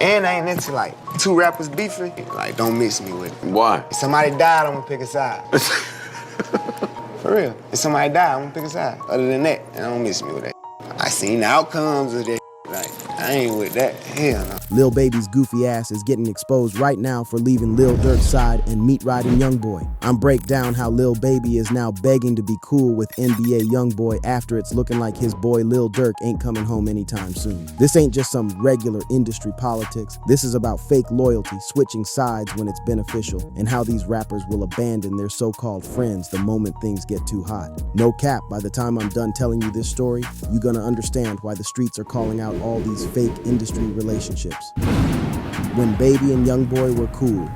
And I ain't into like two rappers beefing. Like, don't mix me with it. Why? If somebody died, I'm gonna pick a side. For real. If somebody died, I'm gonna pick a side. Other than that, don't mix me with that. I seen the outcomes of that. Like, I ain't with that. Hell no. Lil Baby's goofy ass is getting exposed right now for leaving Lil Durk's side and meat riding Youngboy. I'm break down how Lil Baby is now begging to be cool with NBA Youngboy after it's looking like his boy Lil Durk ain't coming home anytime soon. This ain't just some regular industry politics. This is about fake loyalty, switching sides when it's beneficial, and how these rappers will abandon their so-called friends the moment things get too hot. No cap, by the time I'm done telling you this story, you're gonna understand why the streets are calling out all these fake industry relationships. When Baby and Youngboy were cool.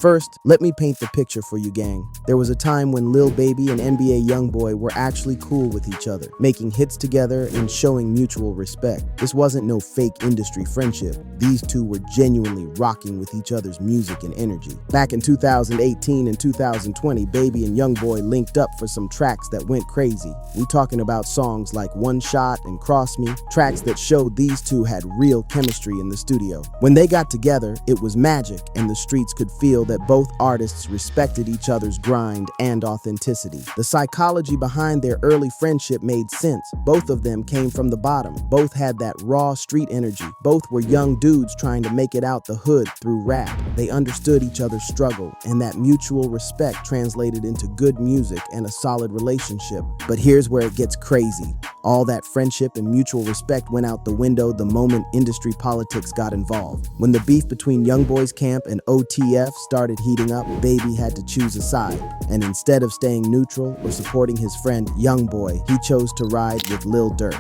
First, let me paint the picture for you, gang. There was a time when Lil Baby and NBA Youngboy were actually cool with each other, making hits together and showing mutual respect. This wasn't no fake industry friendship. These two were genuinely rocking with each other's music and energy. Back in 2018 and 2020, Baby and Youngboy linked up for some tracks that went crazy. We talking about songs like One Shot and Cross Me, tracks that showed these two had real chemistry in the studio. When they got together, it was magic, and the streets could feel that both artists respected each other's grind and authenticity. The psychology behind their early friendship made sense. Both of them came from the bottom. Both had that raw street energy. Both were young dudes trying to make it out the hood through rap. They understood each other's struggle, and that mutual respect translated into good music and a solid relationship. But here's where it gets crazy. All that friendship and mutual respect went out the window the moment industry politics got involved. When the beef between Youngboy's camp and OTF started heating up, Baby had to choose a side. And instead of staying neutral or supporting his friend Youngboy, he chose to ride with Lil Durk.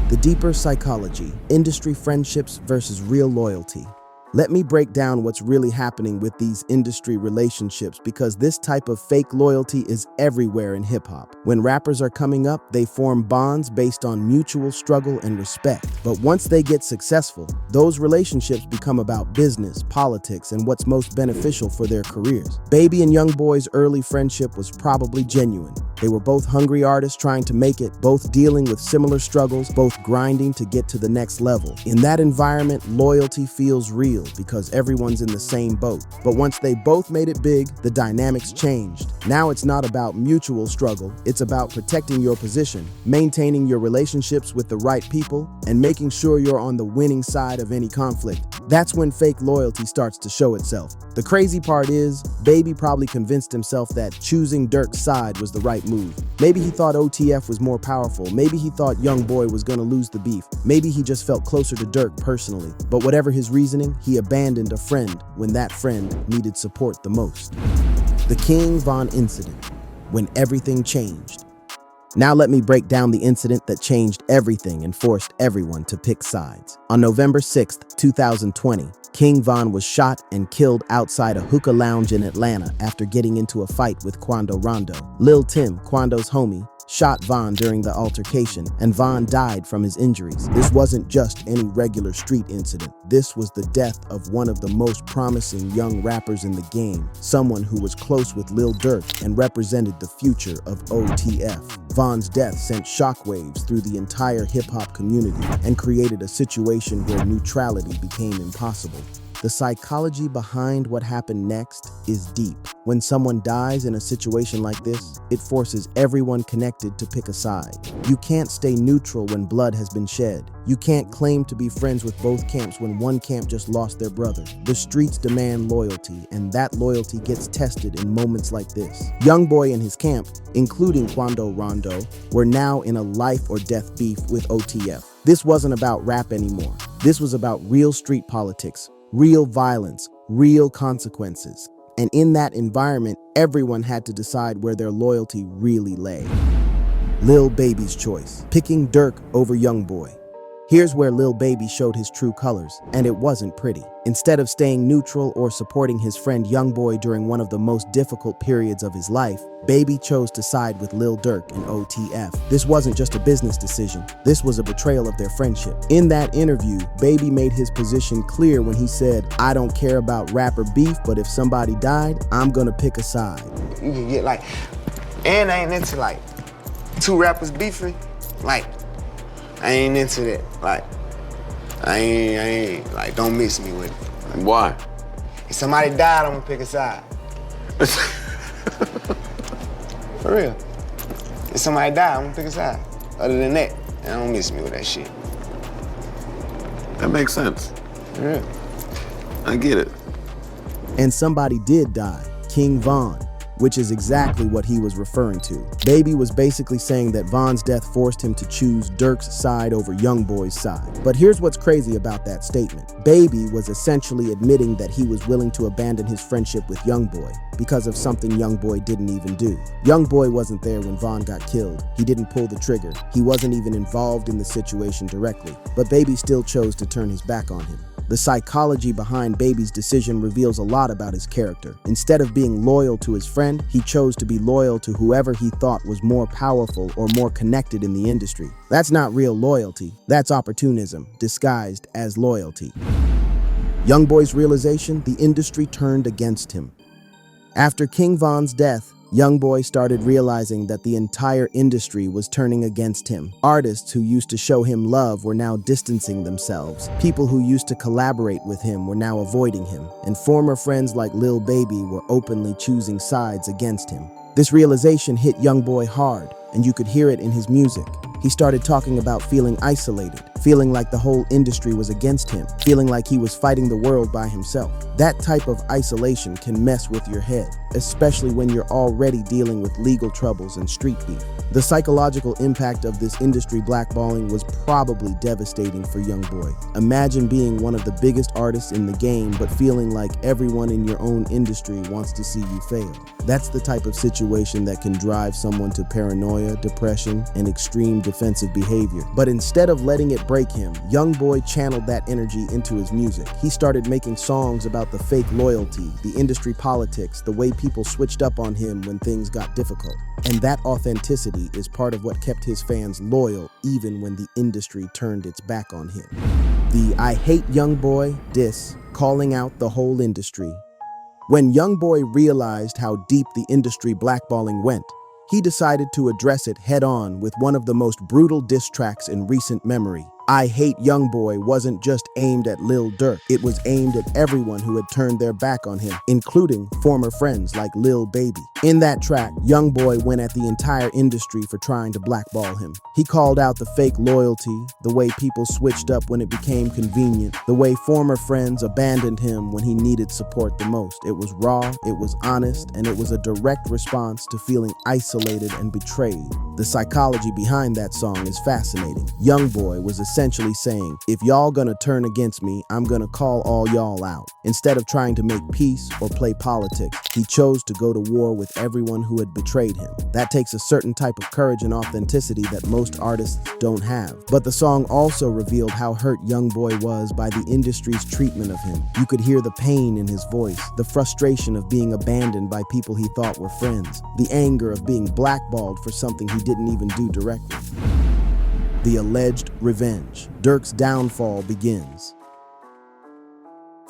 The deeper psychology, industry friendships versus real loyalty. Let me break down what's really happening with these industry relationships, because this type of fake loyalty is everywhere in hip-hop. When rappers are coming up, they form bonds based on mutual struggle and respect. But once they get successful, those relationships become about business, politics, and what's most beneficial for their careers. Baby and Youngboy's early friendship was probably genuine. They were both hungry artists trying to make it, both dealing with similar struggles, both grinding to get to the next level. In that environment, loyalty feels real because everyone's in the same boat. But once they both made it big, the dynamics changed. Now it's not about mutual struggle, it's about protecting your position, maintaining your relationships with the right people, and making sure you're on the winning side of any conflict. That's when fake loyalty starts to show itself. The crazy part is, Baby probably convinced himself that choosing Durk's side was the right move. Maybe he thought OTF was more powerful. Maybe he thought Youngboy was gonna lose the beef. Maybe he just felt closer to Durk personally. But whatever his reasoning, he abandoned a friend when that friend needed support the most. The King Von incident, when everything changed. Now let me break down the incident that changed everything and forced everyone to pick sides. On November 6th, 2020, King Von was shot and killed outside a hookah lounge in Atlanta after getting into a fight with Quando Rondo. Lil Tim, Quando's homie, shot Von during the altercation, and Von died from his injuries. This wasn't just any regular street incident. This was the death of one of the most promising young rappers in the game, someone who was close with Lil Durk and represented the future of OTF. Von's death sent shockwaves through the entire hip-hop community and created a situation where neutrality became impossible. The psychology behind what happened next is deep. When someone dies in a situation like this, it forces everyone connected to pick a side. You can't stay neutral when blood has been shed. You can't claim to be friends with both camps when one camp just lost their brother. The streets demand loyalty, and that loyalty gets tested in moments like this. Youngboy and his camp, including Quando Rondo, were now in a life or death beef with OTF. This wasn't about rap anymore. This was about real street politics, real violence, real consequences. And in that environment, everyone had to decide where their loyalty really lay. Lil Baby's choice, picking Durk over Youngboy. Here's where Lil Baby showed his true colors, and it wasn't pretty. Instead of staying neutral or supporting his friend Youngboy during one of the most difficult periods of his life, Baby chose to side with Lil Durk and OTF. This wasn't just a business decision. This was a betrayal of their friendship. In that interview, Baby made his position clear when he said, "I don't care about rap or beef, but if somebody died, I'm gonna pick a side." You can get like, and I ain't into like two rappers beefing. Like, I ain't into that. Like, Like, don't mix me with it. Why? If somebody died, I'm gonna pick a side. For real. If somebody died, I'm gonna pick a side. Other than that, don't mix me with that shit. That makes sense. For real. I get it. And somebody did die, King Von, which is exactly what he was referring to. Baby was basically saying that Von's death forced him to choose Durk's side over Youngboy's side. But here's what's crazy about that statement. Baby was essentially admitting that he was willing to abandon his friendship with Youngboy because of something Youngboy didn't even do. Youngboy wasn't there when Von got killed. He didn't pull the trigger. He wasn't even involved in the situation directly. But Baby still chose to turn his back on him. The psychology behind Baby's decision reveals a lot about his character. Instead of being loyal to his friend, he chose to be loyal to whoever he thought was more powerful or more connected in the industry. That's not real loyalty. That's opportunism, disguised as loyalty. Youngboy's realization, the industry turned against him. After King Von's death, Youngboy started realizing that the entire industry was turning against him. Artists who used to show him love were now distancing themselves. People who used to collaborate with him were now avoiding him. And former friends like Lil Baby were openly choosing sides against him. This realization hit Youngboy hard, and you could hear it in his music. He started talking about feeling isolated, feeling like the whole industry was against him, feeling like he was fighting the world by himself. That type of isolation can mess with your head, especially when you're already dealing with legal troubles and street beef. The psychological impact of this industry blackballing was probably devastating for Youngboy. Imagine being one of the biggest artists in the game, but feeling like everyone in your own industry wants to see you fail. That's the type of situation that can drive someone to paranoia, depression, and extreme defensive behavior. But instead of letting it break him, Youngboy channeled that energy into his music. He started making songs about the fake loyalty, the industry politics, the way people switched up on him when things got difficult. And that authenticity is part of what kept his fans loyal even when the industry turned its back on him. The I Hate Youngboy diss, calling out the whole industry. When Youngboy realized how deep the industry blackballing went, he decided to address it head-on with one of the most brutal diss tracks in recent memory. I Hate Youngboy wasn't just aimed at Lil Durk, it was aimed at everyone who had turned their back on him, including former friends like Lil Baby. In that track, Youngboy went at the entire industry for trying to blackball him. He called out the fake loyalty, the way people switched up when it became convenient, the way former friends abandoned him when he needed support the most. It was raw, it was honest, and it was a direct response to feeling isolated and betrayed. The psychology behind that song is fascinating. Youngboy was essentially saying, if y'all gonna turn against me, I'm gonna call all y'all out. Instead of trying to make peace or play politics, he chose to go to war with everyone who had betrayed him. That takes a certain type of courage and authenticity that most artists don't have. But the song also revealed how hurt Youngboy was by the industry's treatment of him. You could hear the pain in his voice, the frustration of being abandoned by people he thought were friends, the anger of being blackballed for something he didn't even do directly. The alleged revenge. Durk's downfall begins.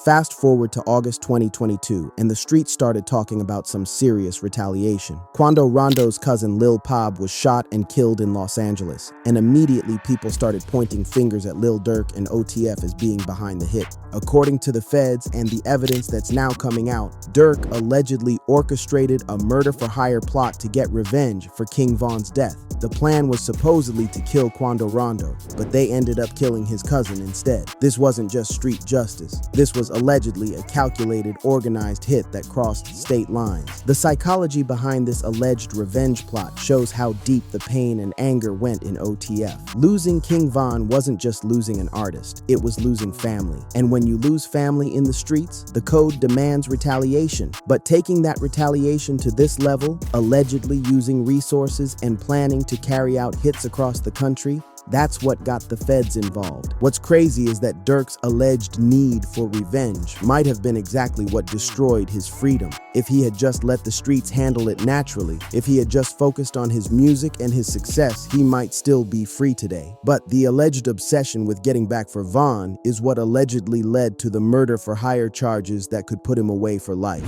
Fast forward to August 2022, and the streets started talking about some serious retaliation. Quando Rondo's cousin Lil Pab was shot and killed in Los Angeles, and immediately people started pointing fingers at Lil Durk and OTF as being behind the hit. According to the feds and the evidence that's now coming out, Durk allegedly orchestrated a murder-for-hire plot to get revenge for King Von's death. The plan was supposedly to kill Quando Rondo, but they ended up killing his cousin instead. This wasn't just street justice. This was allegedly a calculated, organized hit that crossed state lines. The psychology behind this alleged revenge plot shows how deep the pain and anger went in OTF. Losing King Von wasn't just losing an artist, it was losing family. And when you lose family in the streets, the code demands retaliation. But taking that retaliation to this level, allegedly using resources and planning to carry out hits across the country, that's what got the feds involved. What's crazy is that Durk's alleged need for revenge might have been exactly what destroyed his freedom. If he had just let the streets handle it naturally, if he had just focused on his music and his success, he might still be free today. But the alleged obsession with getting back for Von is what allegedly led to the murder-for-hire charges that could put him away for life.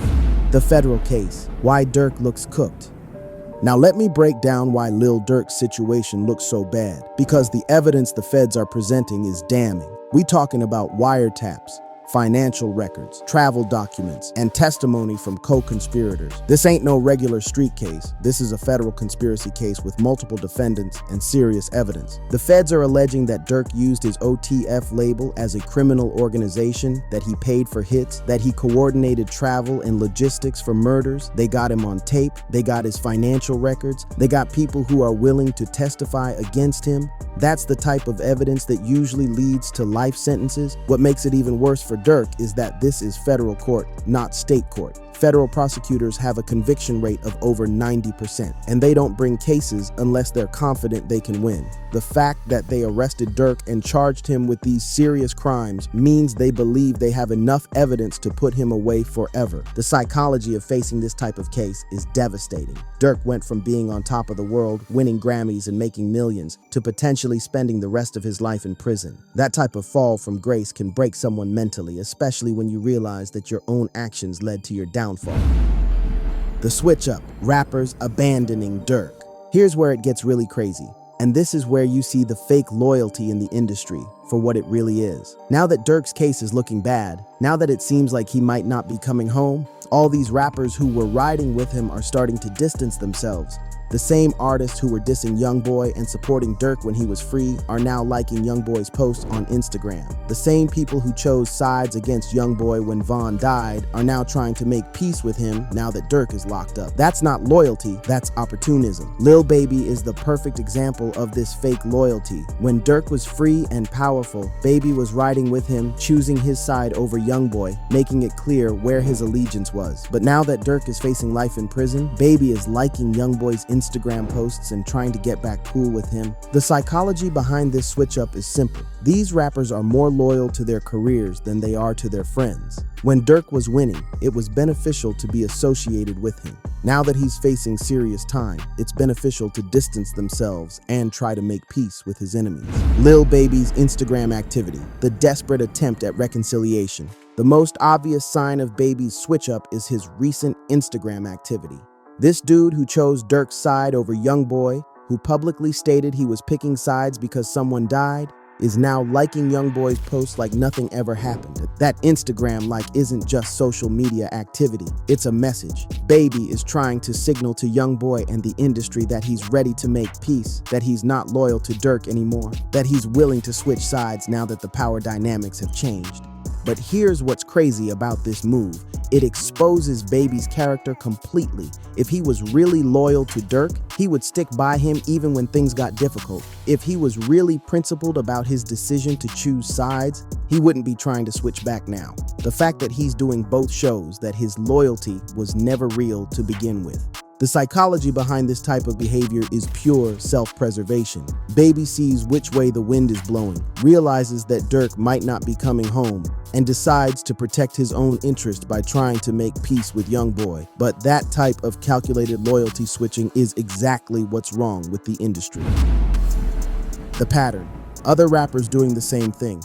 The federal case, why Durk looks cooked. Now let me break down why Lil Durk's situation looks so bad, because the evidence the feds are presenting is damning. We talking about wiretaps, financial records, travel documents, and testimony from co-conspirators. This ain't no regular street case. This is a federal conspiracy case with multiple defendants and serious evidence. The feds are alleging that Durk used his OTF label as a criminal organization, that he paid for hits, that he coordinated travel and logistics for murders. They got him on tape. They got his financial records. They got people who are willing to testify against him. That's the type of evidence that usually leads to life sentences. What makes it even worse for Durk is that this is federal court, not state court. Federal prosecutors have a conviction rate of over 90%, and they don't bring cases unless they're confident they can win. The fact that they arrested Durk and charged him with these serious crimes means they believe they have enough evidence to put him away forever. The psychology of facing this type of case is devastating. Durk went from being on top of the world, winning Grammys and making millions, to potentially spending the rest of his life in prison. That type of fall from grace can break someone mentally, especially when you realize that your own actions led to your downfall. The switch up, rappers abandoning Durk. Here's where it gets really crazy. And this is where you see the fake loyalty in the industry for what it really is. Now that Durk's case is looking bad, now that it seems like he might not be coming home, all these rappers who were riding with him are starting to distance themselves. The same artists who were dissing Youngboy and supporting Durk when he was free are now liking Youngboy's posts on Instagram. The same people who chose sides against Youngboy when Von died are now trying to make peace with him now that Durk is locked up. That's not loyalty, that's opportunism. Lil Baby is the perfect example of this fake loyalty. When Durk was free and powerful, Baby was riding with him, choosing his side over Youngboy, making it clear where his allegiance was. But now that Durk is facing life in prison, Baby is liking Youngboy's Instagram posts and trying to get back cool with him. The psychology behind this switch up is simple. These rappers are more loyal to their careers than they are to their friends. When Durk was winning, it was beneficial to be associated with him. Now that he's facing serious time, it's beneficial to distance themselves and try to make peace with his enemies. Lil Baby's Instagram activity, the desperate attempt at reconciliation. The most obvious sign of Baby's switch up is his recent Instagram activity. This dude who chose Durk's side over Youngboy, who publicly stated he was picking sides because someone died, is now liking Youngboy's posts like nothing ever happened. That Instagram like isn't just social media activity, it's a message. Baby is trying to signal to Youngboy and the industry that he's ready to make peace, that he's not loyal to Durk anymore, that he's willing to switch sides now that the power dynamics have changed. But here's what's crazy about this move. It exposes Baby's character completely. If he was really loyal to Durk, he would stick by him even when things got difficult. If he was really principled about his decision to choose sides, he wouldn't be trying to switch back now. The fact that he's doing both shows that his loyalty was never real to begin with. The psychology behind this type of behavior is pure self-preservation. Baby sees which way the wind is blowing, realizes that Durk might not be coming home, and decides to protect his own interest by trying to make peace with Youngboy. But that type of calculated loyalty switching is exactly what's wrong with the industry. The pattern. Other rappers doing the same thing.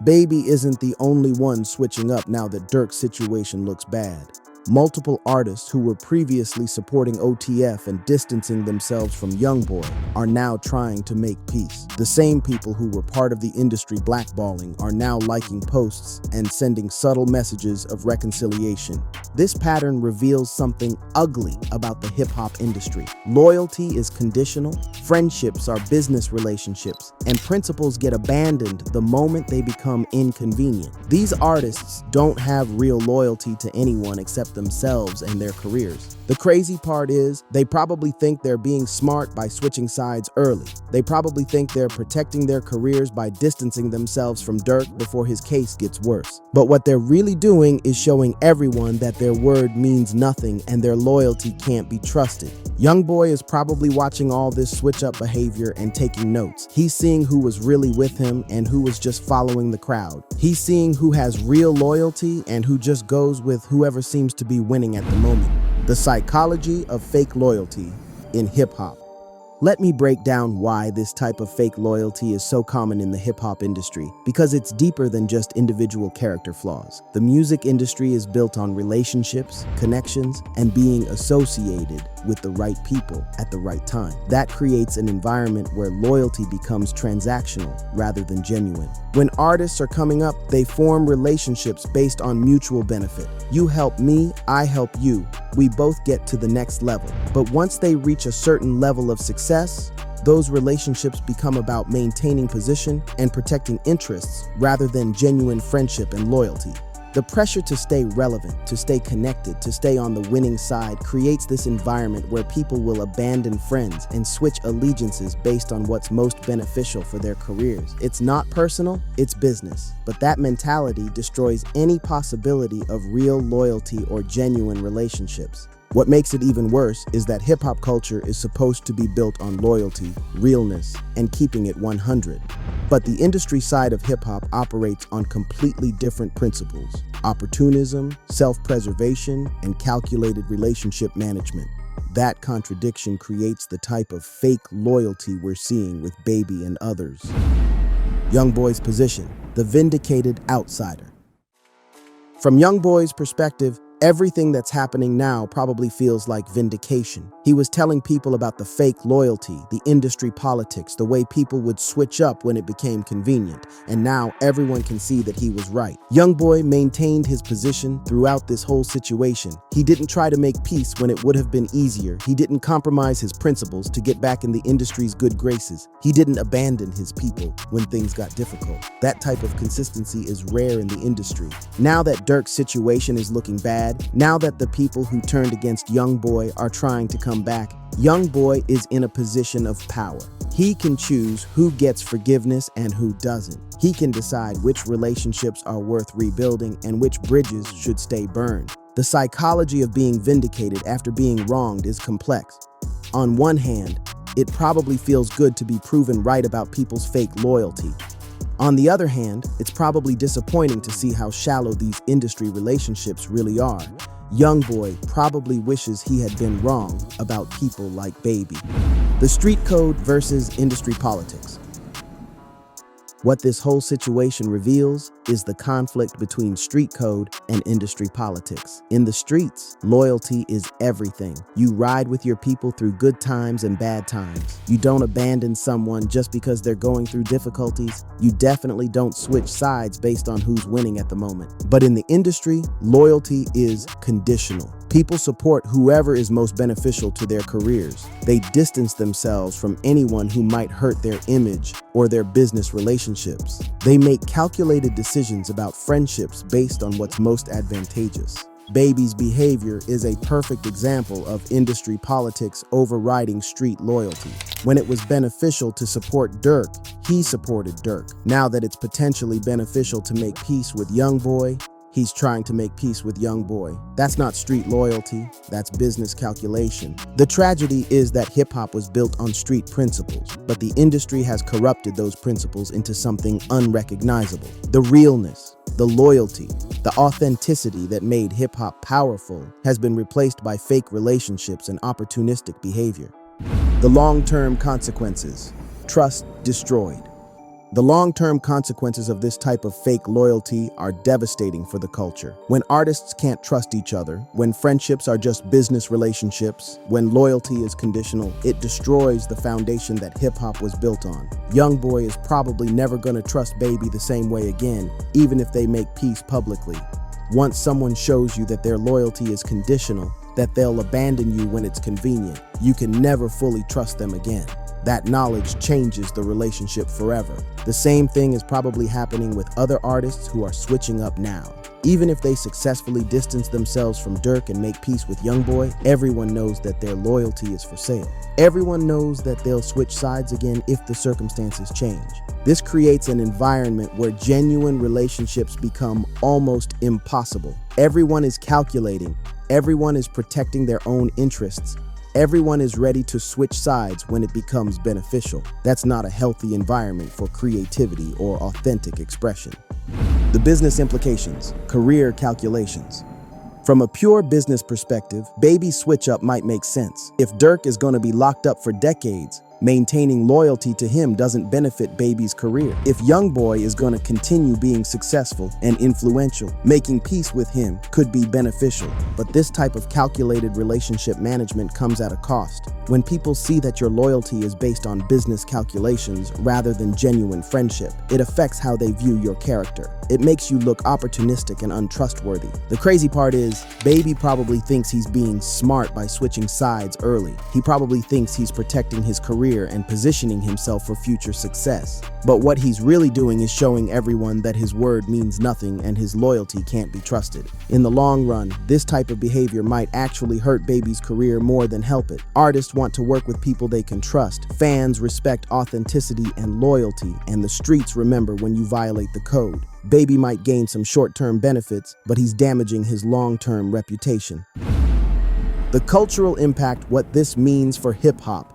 Baby isn't the only one switching up now that Durk's situation looks bad. Multiple artists who were previously supporting OTF and distancing themselves from Youngboy are now trying to make peace. The same people who were part of the industry blackballing are now liking posts and sending subtle messages of reconciliation. This pattern reveals something ugly about the hip-hop industry. Loyalty is conditional, friendships are business relationships, and principles get abandoned the moment they become inconvenient. These artists don't have real loyalty to anyone except themselves and their careers. The crazy part is, they probably think they're being smart by switching sides early. They probably think they're protecting their careers by distancing themselves from Durk before his case gets worse. But what they're really doing is showing everyone that their word means nothing and their loyalty can't be trusted. Youngboy is probably watching all this switch-up behavior and taking notes. He's seeing who was really with him and who was just following the crowd. He's seeing who has real loyalty and who just goes with whoever seems to be winning at the moment. The psychology of fake loyalty in hip-hop. Let me break down why this type of fake loyalty is so common in the hip-hop industry, because it's deeper than just individual character flaws. The music industry is built on relationships, connections, and being associated with the right people at the right time. That creates an environment where loyalty becomes transactional rather than genuine. When artists are coming up, they form relationships based on mutual benefit. You help me, I help you. We both get to the next level. But once they reach a certain level of success, those relationships become about maintaining position and protecting interests rather than genuine friendship and loyalty. The pressure to stay relevant, to stay connected, to stay on the winning side creates this environment where people will abandon friends and switch allegiances based on what's most beneficial for their careers. It's not personal, it's business. But that mentality destroys any possibility of real loyalty or genuine relationships. What makes it even worse is that hip-hop culture is supposed to be built on loyalty, realness, and keeping it 100. But the industry side of hip-hop operates on completely different principles: opportunism, self-preservation, and calculated relationship management. That contradiction creates the type of fake loyalty we're seeing with Baby and others. Youngboy's position: the vindicated outsider. From Youngboy's perspective, everything that's happening now probably feels like vindication. He was telling people about the fake loyalty, the industry politics, the way people would switch up when it became convenient, and now everyone can see that he was right. Youngboy maintained his position throughout this whole situation. He didn't try to make peace when it would have been easier. He didn't compromise his principles to get back in the industry's good graces. He didn't abandon his people when things got difficult. That type of consistency is rare in the industry. Now that Durk's situation is looking bad, now that the people who turned against Youngboy are trying to come back, Youngboy is in a position of power. He can choose who gets forgiveness and who doesn't. He can decide which relationships are worth rebuilding and which bridges should stay burned. The psychology of being vindicated after being wronged is complex. On one hand, it probably feels good to be proven right about people's fake loyalty. On the other hand, it's probably disappointing to see how shallow these industry relationships really are. Youngboy probably wishes he had been wrong about people like Baby. The street code versus industry politics. What this whole situation reveals is the conflict between street code and industry politics. In the streets, loyalty is everything. You ride with your people through good times and bad times. You don't abandon someone just because they're going through difficulties. You definitely don't switch sides based on who's winning at the moment. But in the industry, loyalty is conditional. People support whoever is most beneficial to their careers. They distance themselves from anyone who might hurt their image or their business relationships. They make calculated decisions about friendships based on what's most advantageous. Baby's behavior is a perfect example of industry politics overriding street loyalty. When it was beneficial to support Durk, he supported Durk. Now that it's potentially beneficial to make peace with Youngboy, he's trying to make peace with Youngboy. That's not street loyalty, that's business calculation. The tragedy is that hip-hop was built on street principles, but the industry has corrupted those principles into something unrecognizable. The realness, the loyalty, the authenticity that made hip-hop powerful has been replaced by fake relationships and opportunistic behavior. The long-term consequences. Trust destroyed. The long-term consequences of this type of fake loyalty are devastating for the culture. When artists can't trust each other, when friendships are just business relationships, when loyalty is conditional, it destroys the foundation that hip-hop was built on. Youngboy is probably never gonna trust Baby the same way again, even if they make peace publicly. Once someone shows you that their loyalty is conditional, that they'll abandon you when it's convenient, you can never fully trust them again. That knowledge changes the relationship forever. The same thing is probably happening with other artists who are switching up now. Even if they successfully distance themselves from Durk and make peace with Youngboy, everyone knows that their loyalty is for sale. Everyone knows that they'll switch sides again if the circumstances change. This creates an environment where genuine relationships become almost impossible. Everyone is calculating, everyone is protecting their own interests. Everyone is ready to switch sides when it becomes beneficial. That's not a healthy environment for creativity or authentic expression. The business implications, career calculations. From a pure business perspective, Baby's switch up might make sense. If Durk is going to be locked up for decades, Maintaining loyalty to him doesn't benefit Baby's career. If Youngboy is going to continue being successful and influential, making peace with him could be beneficial. But this type of calculated relationship management comes at a cost. When people see that your loyalty is based on business calculations rather than genuine friendship, it affects how they view your character. It makes you look opportunistic and untrustworthy. The crazy part is, Baby probably thinks he's being smart by switching sides early. He probably thinks he's protecting his career and positioning himself for future success. But what he's really doing is showing everyone that his word means nothing and his loyalty can't be trusted. In the long run, this type of behavior might actually hurt Baby's career more than help it. Artists want to work with people they can trust. Fans respect authenticity and loyalty, and the streets remember when you violate the code. Baby might gain some short-term benefits, but he's damaging his long-term reputation. The cultural impact, what this means for hip-hop.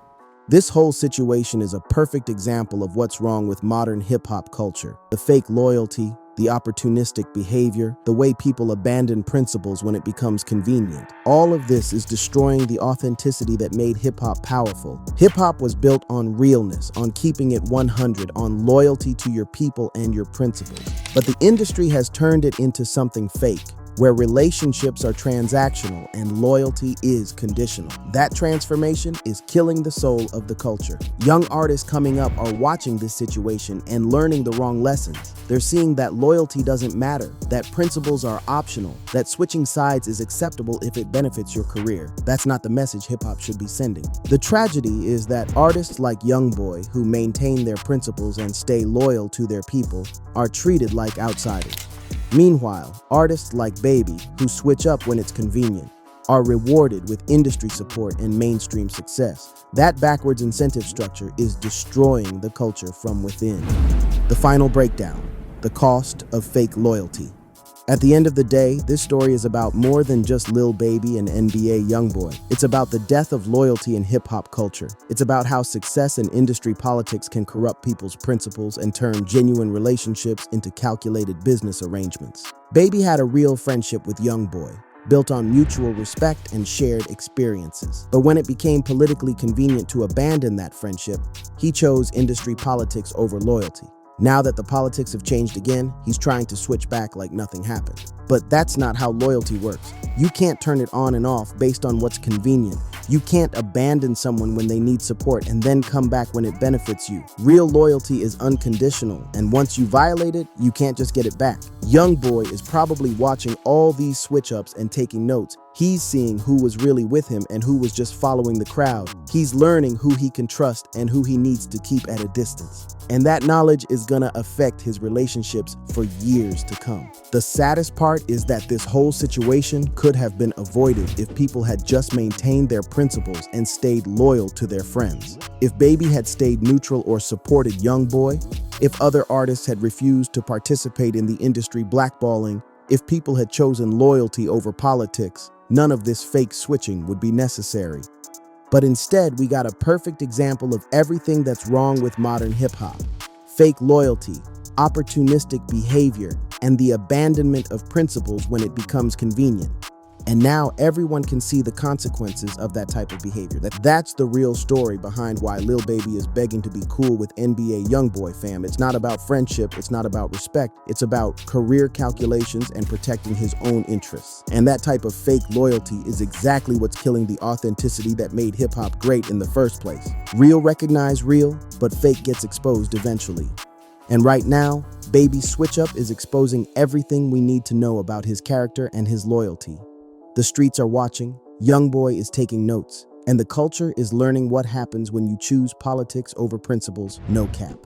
This whole situation is a perfect example of what's wrong with modern hip-hop culture. The fake loyalty, the opportunistic behavior, the way people abandon principles when it becomes convenient. All of this is destroying the authenticity that made hip-hop powerful. Hip-hop was built on realness, on keeping it 100, on loyalty to your people and your principles. But the industry has turned it into something fake, where relationships are transactional and loyalty is conditional. That transformation is killing the soul of the culture. Young artists coming up are watching this situation and learning the wrong lessons. They're seeing that loyalty doesn't matter, that principles are optional, that switching sides is acceptable if it benefits your career. That's not the message hip-hop should be sending. The tragedy is that artists like Youngboy, who maintain their principles and stay loyal to their people, are treated like outsiders. Meanwhile, artists like Baby, who switch up when it's convenient, are rewarded with industry support and mainstream success. That backwards incentive structure is destroying the culture from within. The final breakdown: the cost of fake loyalty. At the end of the day, this story is about more than just Lil Baby and NBA Youngboy. It's about the death of loyalty in hip-hop culture. It's about how success and industry politics can corrupt people's principles and turn genuine relationships into calculated business arrangements. Baby had a real friendship with Youngboy, built on mutual respect and shared experiences. But when it became politically convenient to abandon that friendship, he chose industry politics over loyalty. Now that the politics have changed again, he's trying to switch back like nothing happened. But that's not how loyalty works. You can't turn it on and off based on what's convenient. You can't abandon someone when they need support and then come back when it benefits you. Real loyalty is unconditional, and once you violate it, you can't just get it back. Youngboy is probably watching all these switch-ups and taking notes. He's seeing who was really with him and who was just following the crowd. He's learning who he can trust and who he needs to keep at a distance. And that knowledge is gonna affect his relationships for years to come. The saddest part is that this whole situation could have been avoided if people had just maintained their principles and stayed loyal to their friends. If Baby had stayed neutral or supported Youngboy, if other artists had refused to participate in the industry blackballing, if people had chosen loyalty over politics, none of this fake switching would be necessary. But instead, we got a perfect example of everything that's wrong with modern hip-hop. Fake loyalty, opportunistic behavior, and the abandonment of principles when it becomes convenient. And now everyone can see the consequences of that type of behavior. That's the real story behind why Lil Baby is begging to be cool with NBA Youngboy, fam. It's not about friendship, it's not about respect, it's about career calculations and protecting his own interests. And that type of fake loyalty is exactly what's killing the authenticity that made hip-hop great in the first place. Real recognize real, but fake gets exposed eventually. And right now, Baby's switch-up is exposing everything we need to know about his character and his loyalty. The streets are watching, Youngboy is taking notes, and the culture is learning what happens when you choose politics over principles, no cap.